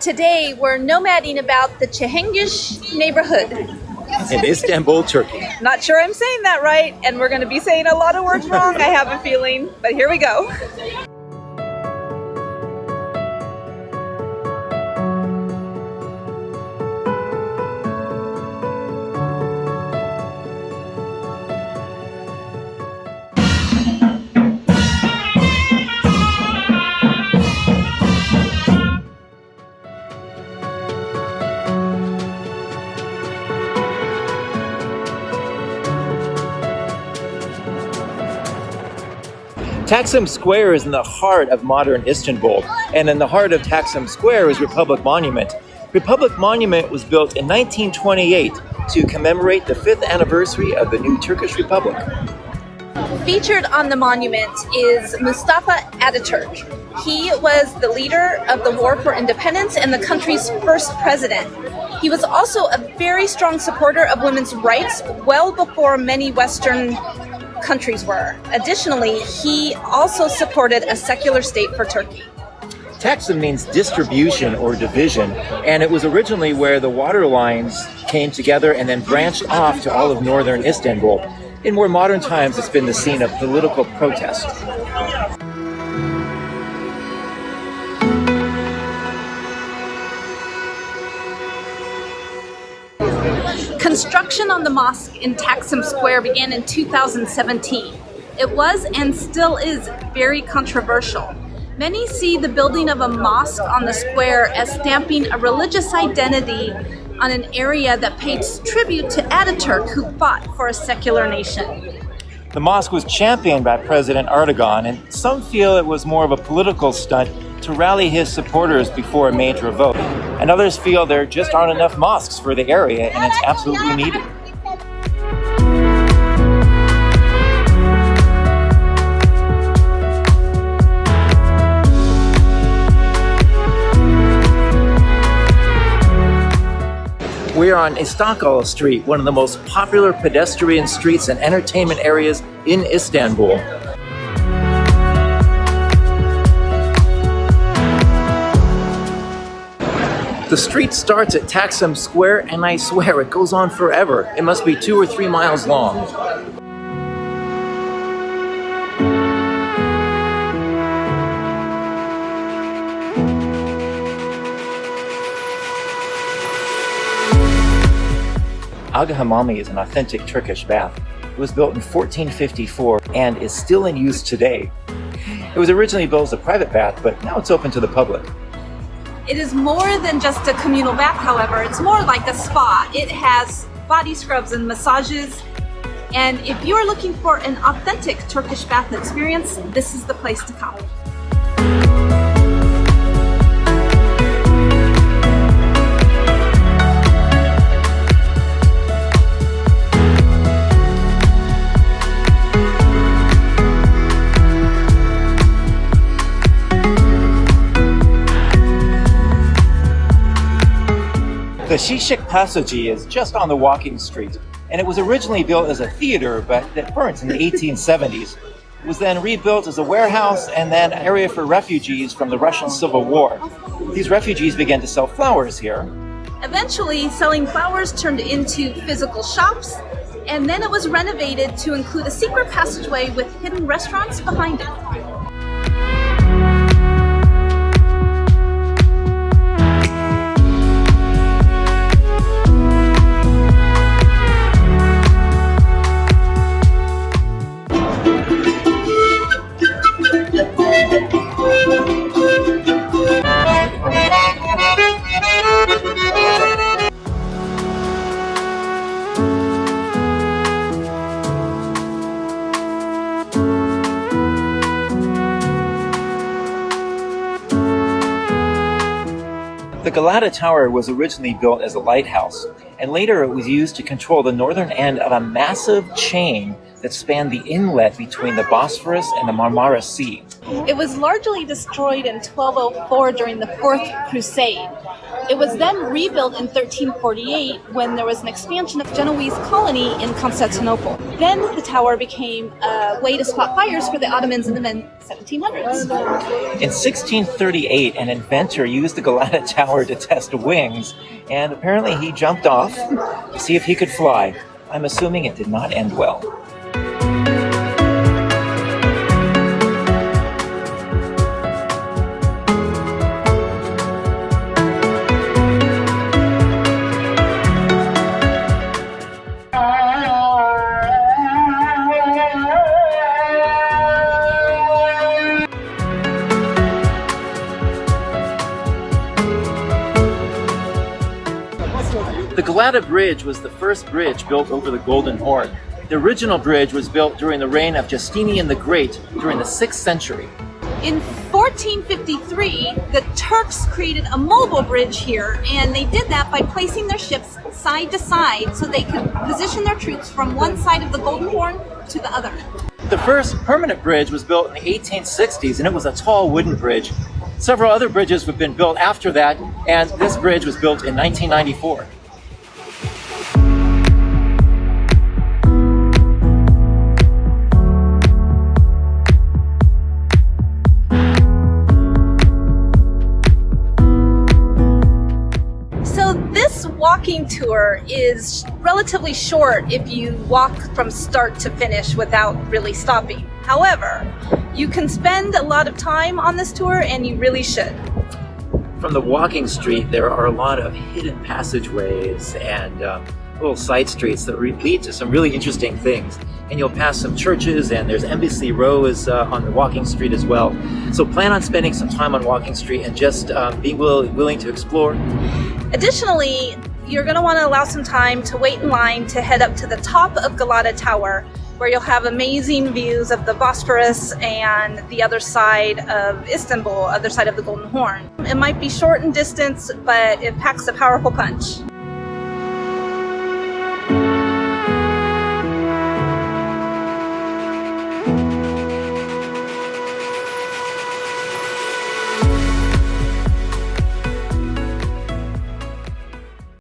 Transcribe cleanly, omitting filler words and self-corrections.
Today we're nomading about the Cihangir neighborhood. In Istanbul, Turkey. Not sure I'm saying that right, and we're going to be saying a lot of words wrong, I have a feeling, but here we go. Taksim Square is in the heart of modern Istanbul, and in the heart of Taksim Square is Republic Monument. Republic Monument was built in 1928 to commemorate the 5th anniversary of the new Turkish Republic. Featured on the monument is Mustafa Ataturk. He was the leader of the War for Independence and the country's first president. He was also a very strong supporter of women's rights well before many Western countries were. Additionally, he also supported a secular state for Turkey. Taksim means distribution or division, and it was originally where the water lines came together and then branched off to all of northern Istanbul. In more modern times, it's been the scene of political protest. Construction on the mosque in Taksim Square began in 2017. It was and still is very controversial. Many see the building of a mosque on the square as stamping a religious identity on an area that pays tribute to Ataturk, who fought for a secular nation. The mosque was championed by President Erdogan, and some feel it was more of a political stunt to rally his supporters before a major vote. And others feel there just aren't enough mosques for the area and it's absolutely needed. We are on İstiklal Street, one of the most popular pedestrian streets and entertainment areas in Istanbul. The street starts at Taksim Square, and I swear it goes on forever. It must be 2 or 3 miles long. Ağa Hamami is an authentic Turkish bath. It was built in 1454 and is still in use today. It was originally built as a private bath, but now it's open to the public. It is more than just a communal bath, however. It's more like a spa. It has body scrubs and massages. And if you are looking for an authentic Turkish bath experience, this is the place to come. The Çiçek Pasaji is just on the walking street, and it was originally built as a theater, but it burnt in the 1870s. It was then rebuilt as a warehouse and then an area for refugees from the Russian Civil War. These refugees began to sell flowers here. Eventually, selling flowers turned into physical shops, and then it was renovated to include a secret passageway with hidden restaurants behind it. The Galata Tower was originally built as a lighthouse, and later it was used to control the northern end of a massive chain that spanned the inlet between the Bosphorus and the Marmara Sea. It was largely destroyed in 1204 during the Fourth Crusade. It was then rebuilt in 1348 when there was an expansion of Genoese colony in Constantinople. Then the tower became a way to spot fires for the Ottomans in the mid 1700s. In 1638, an inventor used the Galata Tower to test wings, and apparently he jumped off to see if he could fly. I'm assuming it did not end well. The Galata Bridge was the first bridge built over the Golden Horn. The original bridge was built during the reign of Justinian the Great during the 6th century. In 1453, the Turks created a mobile bridge here, and they did that by placing their ships side to side so they could position their troops from one side of the Golden Horn to the other. The first permanent bridge was built in the 1860s, and it was a tall wooden bridge. Several other bridges have been built after that, and this bridge was built in 1994. Walking tour is relatively short if you walk from start to finish without really stopping. However, you can spend a lot of time on this tour, and you really should. From the walking street, there are a lot of hidden passageways and little side streets that lead to some really interesting things. And you'll pass some churches, and there's Embassy Row is on the walking street as well. So plan on spending some time on walking street and just being willing to explore. Additionally, you're going to want to allow some time to wait in line to head up to the top of Galata Tower, where you'll have amazing views of the Bosphorus and the other side of Istanbul, other side of the Golden Horn. It might be short in distance, but it packs a powerful punch.